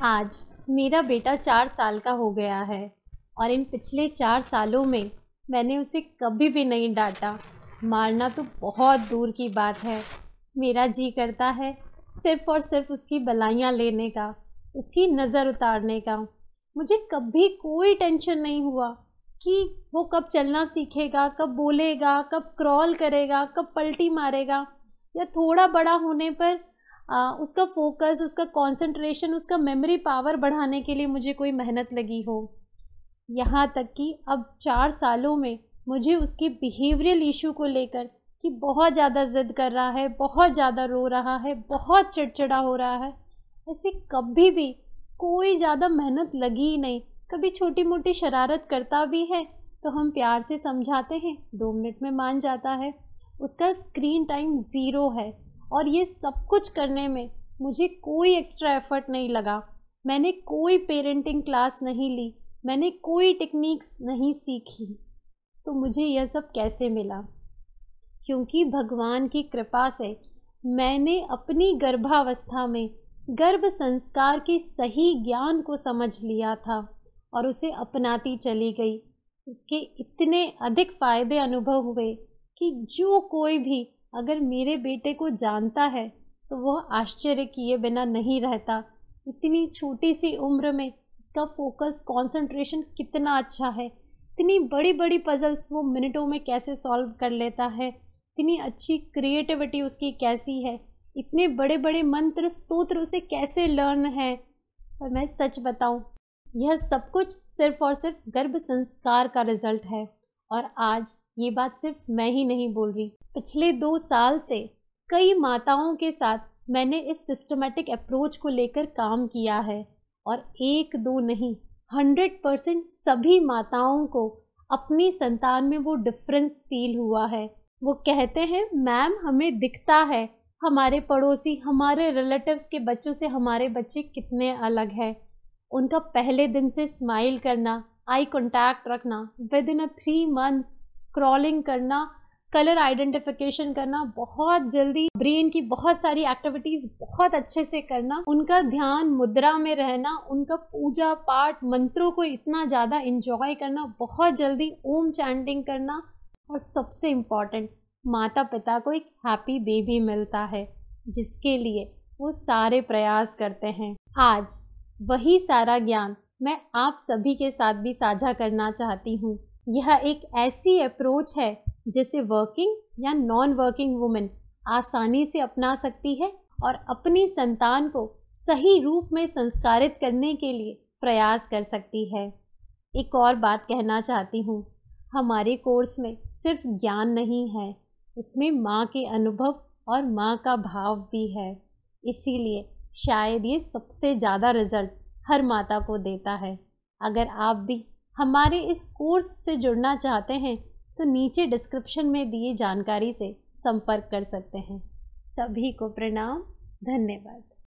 आज मेरा बेटा 4 साल का हो गया है और इन पिछले 4 सालों में मैंने उसे कभी भी नहीं डांटा। मारना तो बहुत दूर की बात है। मेरा जी करता है सिर्फ़ और सिर्फ उसकी बलाइयाँ लेने का, उसकी नज़र उतारने का। मुझे कभी कोई टेंशन नहीं हुआ कि वो कब चलना सीखेगा, कब बोलेगा, कब क्रॉल करेगा, कब पलटी मारेगा, या थोड़ा बड़ा होने पर उसका फोकस, उसका कंसंट्रेशन, उसका मेमोरी पावर बढ़ाने के लिए मुझे कोई मेहनत लगी हो। यहाँ तक कि अब 4 सालों में मुझे उसके बिहेवियरल इशू को लेकर कि बहुत ज़्यादा ज़िद कर रहा है, बहुत ज़्यादा रो रहा है, बहुत चिड़चिड़ा हो रहा है, ऐसे कभी भी कोई ज़्यादा मेहनत लगी ही नहीं। कभी छोटी मोटी शरारत करता भी है तो हम प्यार से समझाते हैं, 2 मिनट में मान जाता है। उसका स्क्रीन टाइम 0 है और ये सब कुछ करने में मुझे कोई एक्स्ट्रा एफर्ट नहीं लगा। मैंने कोई पेरेंटिंग क्लास नहीं ली, मैंने कोई टेक्निक्स नहीं सीखी। तो मुझे यह सब कैसे मिला? क्योंकि भगवान की कृपा से मैंने अपनी गर्भावस्था में गर्भ संस्कार के सही ज्ञान को समझ लिया था और उसे अपनाती चली गई। इसके इतने अधिक फ़ायदे अनुभव हुए कि जो कोई भी अगर मेरे बेटे को जानता है तो वह आश्चर्य किए बिना नहीं रहता। इतनी छोटी सी उम्र में इसका फोकस, कंसंट्रेशन कितना अच्छा है। इतनी बड़ी बड़ी पजल्स वो मिनटों में कैसे सॉल्व कर लेता है। इतनी अच्छी क्रिएटिविटी उसकी कैसी है। इतने बड़े बड़े मंत्र, स्तोत्र उसे कैसे लर्न है। और मैं सच बताऊं, यह सब कुछ सिर्फ और सिर्फ गर्भ संस्कार का रिजल्ट है। और आज ये बात सिर्फ मैं ही नहीं बोल रही, पिछले 2 साल से कई माताओं के साथ मैंने इस सिस्टमेटिक अप्रोच को लेकर काम किया है और 1-2 नहीं, 100% सभी माताओं को अपनी संतान में वो डिफरेंस फील हुआ है। वो कहते हैं, मैम हमें दिखता है हमारे पड़ोसी, हमारे रिलेटिव्स के बच्चों से हमारे बच्चे कितने अलग हैं। उनका पहले दिन से स्माइल करना, आई कांटेक्ट रखना, विद इन 3 मंथ्स क्रॉलिंग करना, कलर आइडेंटिफिकेशन करना, बहुत जल्दी ब्रेन की बहुत सारी एक्टिविटीज़ बहुत अच्छे से करना, उनका ध्यान मुद्रा में रहना, उनका पूजा पाठ मंत्रों को इतना ज़्यादा एंजॉय करना, बहुत जल्दी ओम चैंटिंग करना, और सबसे इम्पॉर्टेंट, माता पिता को एक हैप्पी बेबी मिलता है जिसके लिए वो सारे प्रयास करते हैं। आज वही सारा ज्ञान मैं आप सभी के साथ भी साझा करना चाहती हूँ। यह एक ऐसी अप्रोच है जिसे वर्किंग या नॉन वर्किंग वुमेन आसानी से अपना सकती है और अपनी संतान को सही रूप में संस्कारित करने के लिए प्रयास कर सकती है। एक और बात कहना चाहती हूँ, हमारे कोर्स में सिर्फ ज्ञान नहीं है, इसमें माँ के अनुभव और माँ का भाव भी है। इसीलिए शायद ये सबसे ज़्यादा रिजल्ट हर माता को देता है। अगर आप भी हमारे इस कोर्स से जुड़ना चाहते हैं तो नीचे डिस्क्रिप्शन में दिए जानकारी से संपर्क कर सकते हैं। सभी को प्रणाम, धन्यवाद।